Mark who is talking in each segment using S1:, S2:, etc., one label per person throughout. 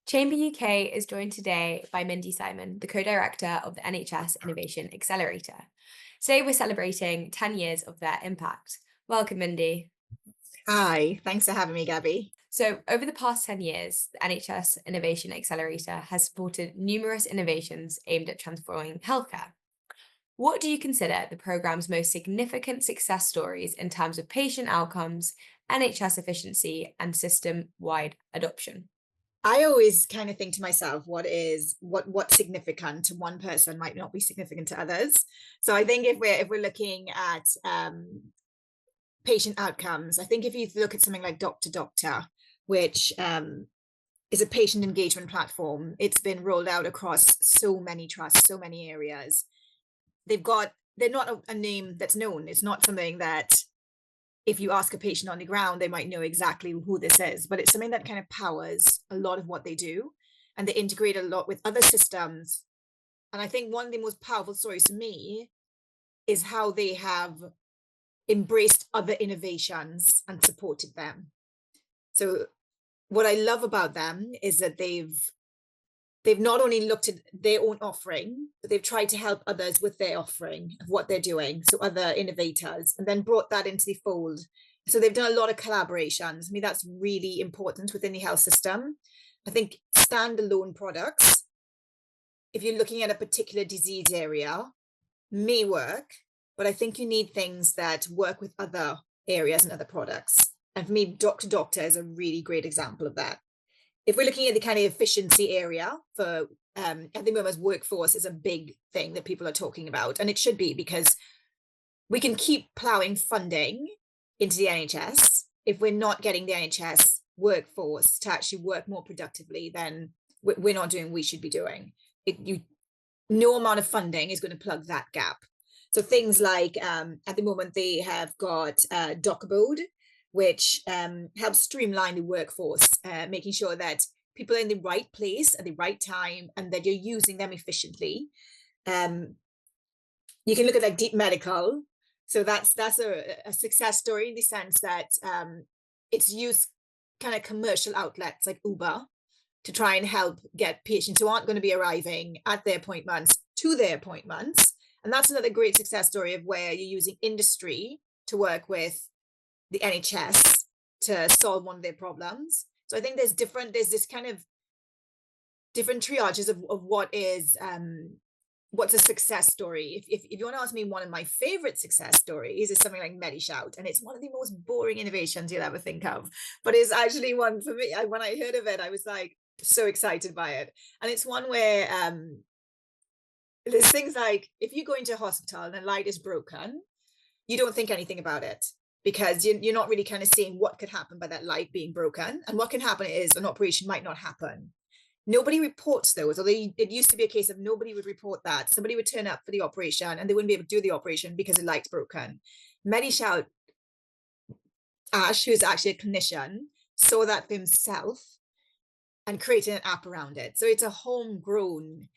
S1: Chamber UK is joined today by Mindy Simon, the co-director of the NHS Innovation Accelerator. Today we're celebrating 10 years of their impact. Welcome, Mindy.
S2: Hi, thanks for having me, Gabby.
S1: So, over the past 10 years, the NHS Innovation Accelerator has supported numerous innovations aimed at transforming healthcare. What do you consider the programme's most significant success stories in terms of patient outcomes, NHS efficiency, and system-wide adoption?
S2: I always kind of think to myself, what's significant to one person might not be significant to others. So I think if we're looking at patient outcomes, I think if you look at something like Doctor Doctor, which is a patient engagement platform, it's been rolled out across so many trusts, so many areas. They're not a name that's known. It's not something that if you ask a patient on the ground, they might know exactly who this is, but it's something that kind of powers a lot of what they do. And they integrate a lot with other systems. And I think one of the most powerful stories to me is how they have embraced other innovations and supported them. So what I love about them is that they've not only looked at their own offering, but they've tried to help others with their offering of what they're doing. So other innovators, and then brought that into the fold. So they've done a lot of collaborations. I mean, that's really important within the health system. I think standalone products, if you're looking at a particular disease area, may work, but I think you need things that work with other areas and other products. And for me, Doctor Doctor is a really great example of that. If we're looking at the kind of efficiency area for at the moment, workforce is a big thing that people are talking about, and it should be, because we can keep plowing funding into the NHS. If we're not getting the NHS workforce to actually work more productively, then we're not doing what we should be doing. No amount of funding is going to plug that gap. So things like at the moment they have got DocBoard, which helps streamline the workforce, making sure that people are in the right place at the right time and that you're using them efficiently. You can look at like Deep Medical. So that's a success story in the sense that it's used kind of commercial outlets like Uber to try and help get patients who aren't going to be arriving at their appointments to their appointments. And that's another great success story of where you're using industry to work with the NHS to solve one of their problems. So I think there's this kind of different triages of what's a success story. If you want to ask me, one of my favorite success stories is something like MediShout, and it's one of the most boring innovations you'll ever think of, but it's actually one for me. When I heard of it, I was like so excited by it. And it's one where there's things like, if you go into a hospital and a light is broken, you don't think anything about it, because you're not really kind of seeing what could happen by that light being broken. And what can happen is an operation might not happen. Nobody reports those, or it used to be a case of nobody would report that. Somebody would turn up for the operation and they wouldn't be able to do the operation because the light's broken. MediShout, Ash, who's actually a clinician, saw that for himself and created an app around it. So it's a homegrown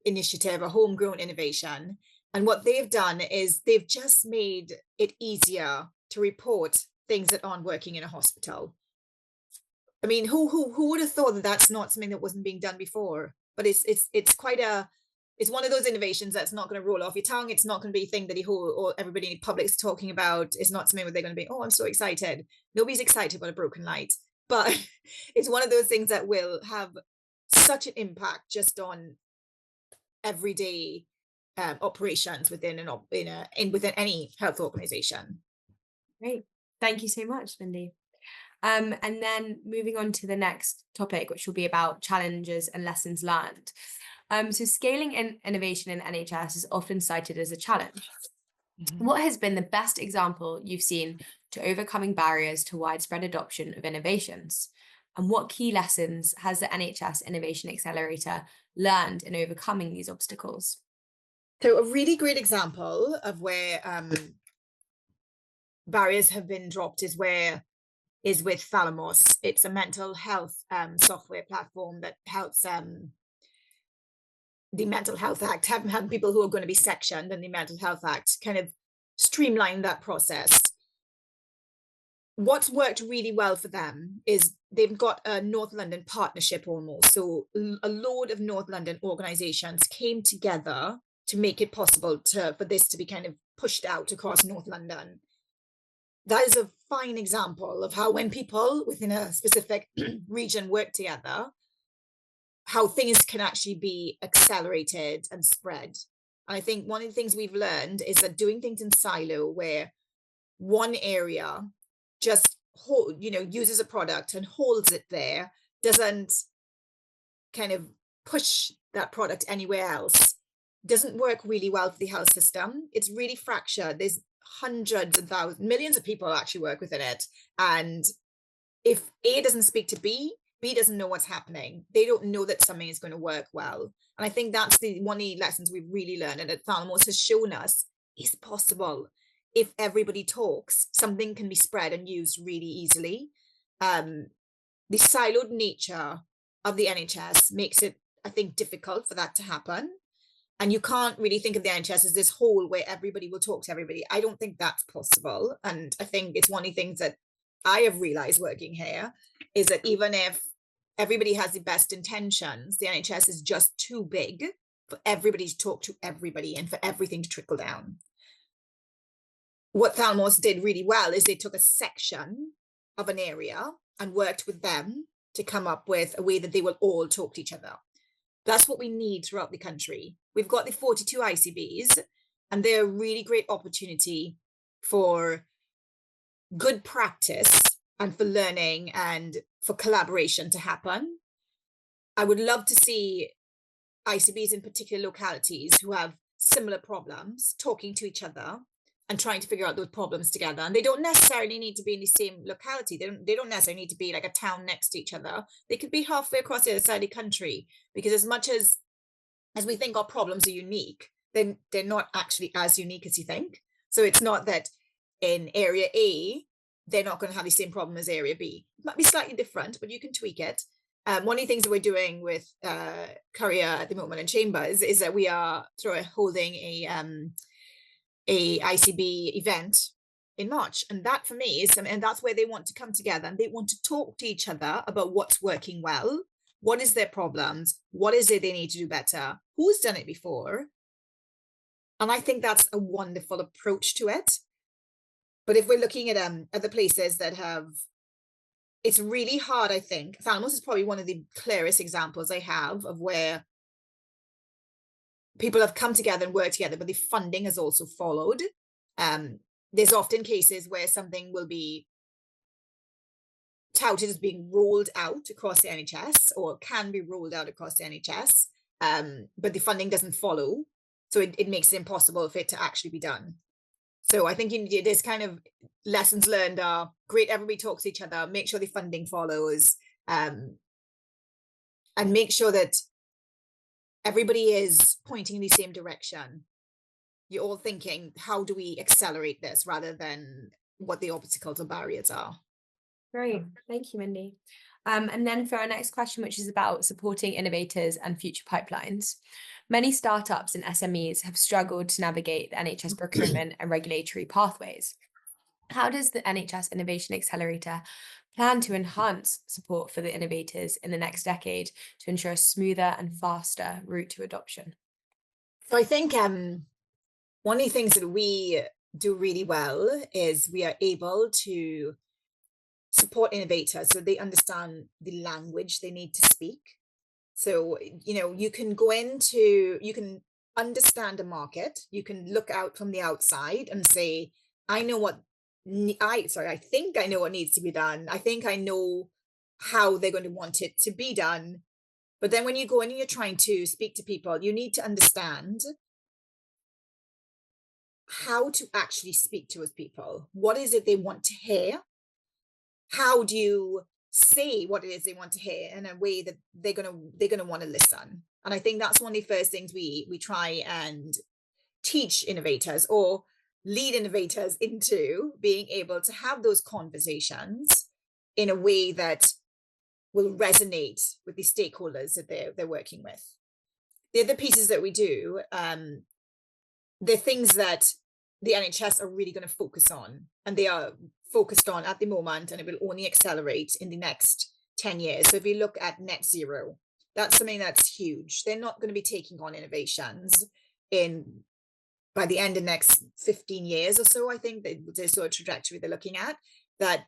S2: initiative, a homegrown innovation. And what they've done is they've just made it easier to report things that aren't working in a hospital. I mean, who would have thought that that's not something that wasn't being done before? But it's one of those innovations that's not going to roll off your tongue. It's not going to be a thing that or everybody in the public is talking about. It's not something where they're going to be, oh, I'm so excited. Nobody's excited about a broken light, but it's one of those things that will have such an impact just on everyday operations within within any health organization.
S1: Great. Thank you so much, Mindy. And then moving on to the next topic, which will be about challenges and lessons learned. So scaling innovation in NHS is often cited as a challenge.
S2: Mm-hmm.
S1: What has been the best example you've seen to overcoming barriers to widespread adoption of innovations? And what key lessons has the NHS Innovation Accelerator learned in overcoming these obstacles?
S2: So a really great example of where barriers have been dropped is with Thalamus. It's a mental health software platform that helps the Mental Health Act, having people who are going to be sectioned, and the Mental Health Act kind of streamline that process. what's worked really well for them is they've got a North London partnership almost. So a load of North London organizations came together to make it possible for this to be kind of pushed out across North London. That is a fine example of how when people within a specific region work together, how things can actually be accelerated and spread. And I think one of the things we've learned is that doing things in silo, where one area just uses a product and holds it there, doesn't kind of push that product anywhere else, doesn't work really well for the health system. It's really fractured. There's hundreds of thousands, millions of people actually work within it. And if A doesn't speak to B, B doesn't know what's happening. They don't know that something is going to work well. And I think that's one of the lessons we've really learned, and that Thalamos has shown us is possible. If everybody talks, something can be spread and used really easily. The siloed nature of the NHS makes it, I think, difficult for that to happen. And you can't really think of the NHS as this whole where everybody will talk to everybody. I don't think that's possible. And I think it's one of the things that I have realized working here is that even if everybody has the best intentions, the NHS is just too big for everybody to talk to everybody and for everything to trickle down. What Thalamos did really well is they took a section of an area and worked with them to come up with a way that they will all talk to each other. That's what we need throughout the country. We've got the 42 ICBs, and they're a really great opportunity for good practice and for learning and for collaboration to happen. I would love to see ICBs in particular localities who have similar problems talking to each other and trying to figure out those problems together. And they don't necessarily need to be in the same locality. They don't necessarily need to be like a town next to each other. They could be halfway across the other side of the country, because as much as we think our problems are unique, then they're not actually as unique as you think. So it's not that in area A, they're not going to have the same problem as area B. It might be slightly different, but you can tweak it. One of the things that we're doing with Courier at the moment in Chambers is that we are holding a ICB event in March. And that for me is and that's where they want to come together and they want to talk to each other about what's working well, what is their problems, what is it they need to do better, who's done it before. And I think that's a wonderful approach to it. But if we're looking at other places that have, it's really hard, I think. Thalamos is probably one of the clearest examples I have of where people have come together and worked together, but the funding has also followed. There's often cases where something will be touted as being rolled out across the NHS or can be rolled out across the NHS, but the funding doesn't follow. So it makes it impossible for it to actually be done. So I think there's kind of lessons learned are great. Everybody talks to each other, make sure the funding follows, and make sure that everybody is pointing in the same direction. You're all thinking, how do we accelerate this rather than what the obstacles or barriers are?
S1: Great. Thank you, Mindy. And then for our next question, which is about supporting innovators and future pipelines. Many startups and SMEs have struggled to navigate the NHS procurement and regulatory pathways. How does the NHS Innovation Accelerator plan to enhance support for the innovators in the next decade to ensure a smoother and faster route to adoption?
S2: So I think one of the things that we do really well is we are able to support innovators so they understand the language they need to speak. So, you can understand a market, you can look out from the outside and say, I think I know what needs to be done. I think I know how they're going to want it to be done. But then when you go in and you're trying to speak to people, you need to understand how to actually speak to those people. What is it they want to hear? How do you say what it is they want to hear in a way that they're gonna want to listen? And I think that's one of the first things we try and teach innovators or lead innovators into being able to have those conversations in a way that will resonate with the stakeholders that they're working with. The other pieces that we do, they're things that the NHS are really going to focus on, and they are focused on at the moment, and it will only accelerate in the next 10 years. So if you look at net zero, that's something that's huge. They're not going to be taking on innovations in by the end of next 15 years or so. I think there's sort of trajectory they're looking at that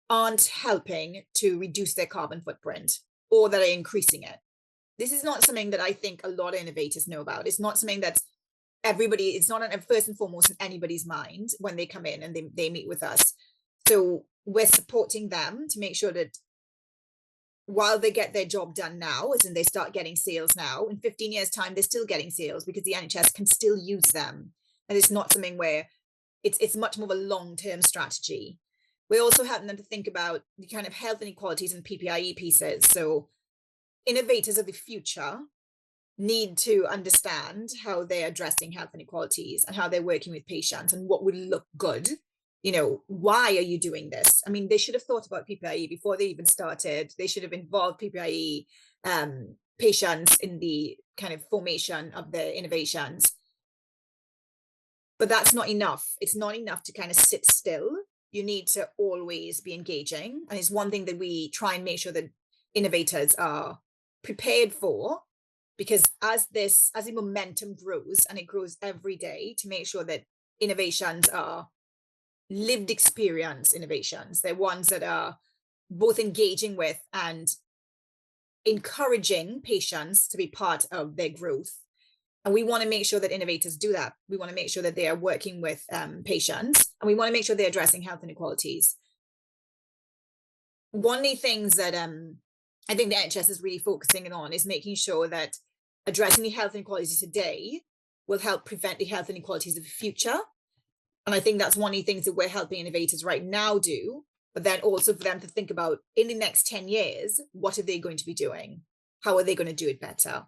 S2: aren't helping to reduce their carbon footprint, or that are increasing it. This is not something that I think a lot of innovators know about. It's not something that's it's not first and foremost in anybody's mind when they come in and they meet with us. So we're supporting them to make sure that while they get their job done now, as in they start getting sales now, in 15 years' time, they're still getting sales because the NHS can still use them. And it's not something where it's much more of a long-term strategy. We're also helping them to think about the kind of health inequalities and PPIE pieces. So innovators of the future need to understand how they're addressing health inequalities and how they're working with patients and what would look good. Why are you doing this? I mean, they should have thought about PPIE before they even started. They should have involved PPIE patients in the kind of formation of their innovations. But that's not enough. It's not enough to kind of sit still. You need to always be engaging. And it's one thing that we try and make sure that innovators are prepared for, because as the momentum grows, and it grows every day, to make sure that innovations are lived experience innovations. They're ones that are both engaging with and encouraging patients to be part of their growth. And we want to make sure that innovators do that. We want to make sure that they are working with patients, and we want to make sure they're addressing health inequalities. One of the things that I think the NHS is really focusing on is making sure that addressing the health inequalities today will help prevent the health inequalities of the future. And I think that's one of the things that we're helping innovators right now do, but then also for them to think about in the next 10 years, what are they going to be doing? How are they going to do it better?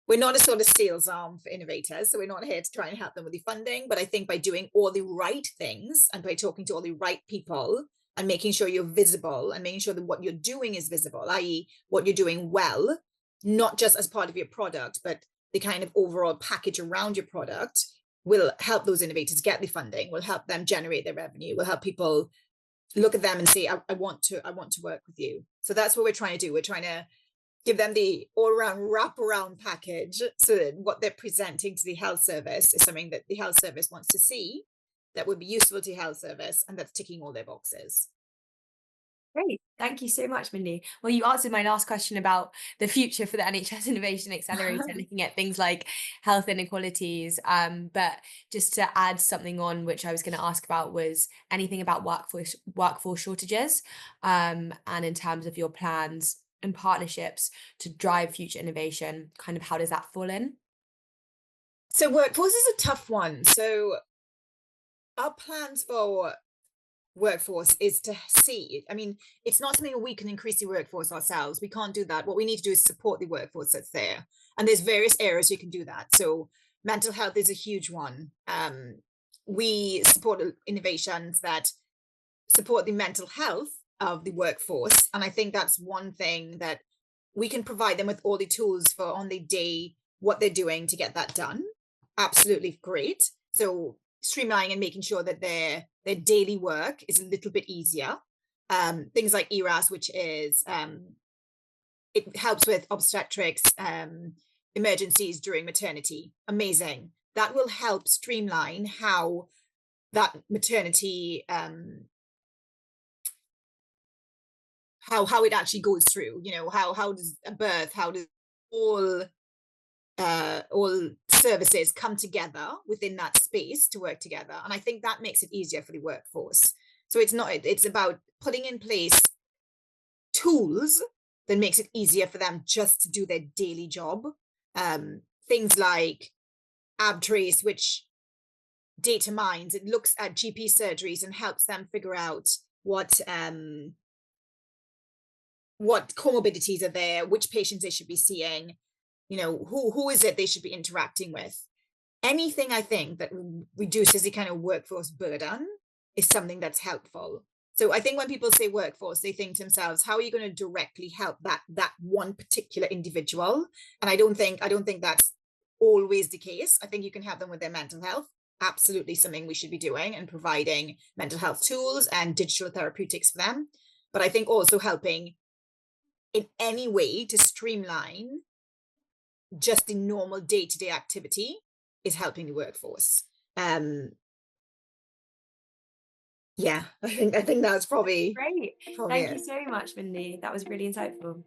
S2: We're not a sort of sales arm for innovators, so we're not here to try and help them with the funding, but I think by doing all the right things and by talking to all the right people and making sure you're visible and making sure that what you're doing is visible, i.e. what you're doing well, not just as part of your product, but the kind of overall package around your product, will help those innovators get the funding, will help them generate their revenue, will help people look at them and say, I want to work with you. So that's what we're trying to do. We're trying to give them the all-around wrap-around package, so that what they're presenting to the health service is something that the health service wants to see, that would be useful to the health service, and that's ticking all their boxes.
S1: Great. Thank you so much, Mindy. Well, you answered my last question about the future for the NHS Innovation Accelerator, looking at things like health inequalities. But just to add something on, which I was going to ask about, was anything about workforce shortages, and in terms of your plans and partnerships to drive future innovation, kind of how does that fall in?
S2: So workforce is a tough one. So our plans for workforce is to see, I mean, it's not something we can increase the workforce ourselves. We can't do that. What we need to do is support the workforce that's there. And there's various areas you can do that. So mental health is a huge one. We support innovations that support the mental health of the workforce. And I think that's one thing that we can provide them with all the tools for on the day, what they're doing to get that done. Absolutely great. So streamlining and making sure that their daily work is a little bit easier. Things like ERAS, which is it helps with obstetrics emergencies during maternity. Amazing. That will help streamline how that maternity how it actually goes through. How does a birth, how does all services come together within that space to work together. And I think that makes it easier for the workforce. So it's about putting in place tools that makes it easier for them just to do their daily job. Things like AbTrace, which data mines, it looks at GP surgeries and helps them figure out what comorbidities are there, which patients they should be seeing, who is it they should be interacting with. Anything I think that reduces the kind of workforce burden is something that's helpful. So I think when people say workforce, they think to themselves, how are you going to directly help that one particular individual? And I don't think that's always the case. I think you can help them with their mental health. absolutely something we should be doing and providing mental health tools and digital therapeutics for them. But I think also helping in any way to streamline just the normal day-to-day activity is helping the workforce. Um, yeah, I think that's probably
S1: Great.
S2: probably
S1: Thank you
S2: it.
S1: so much, Mindy. That was really insightful.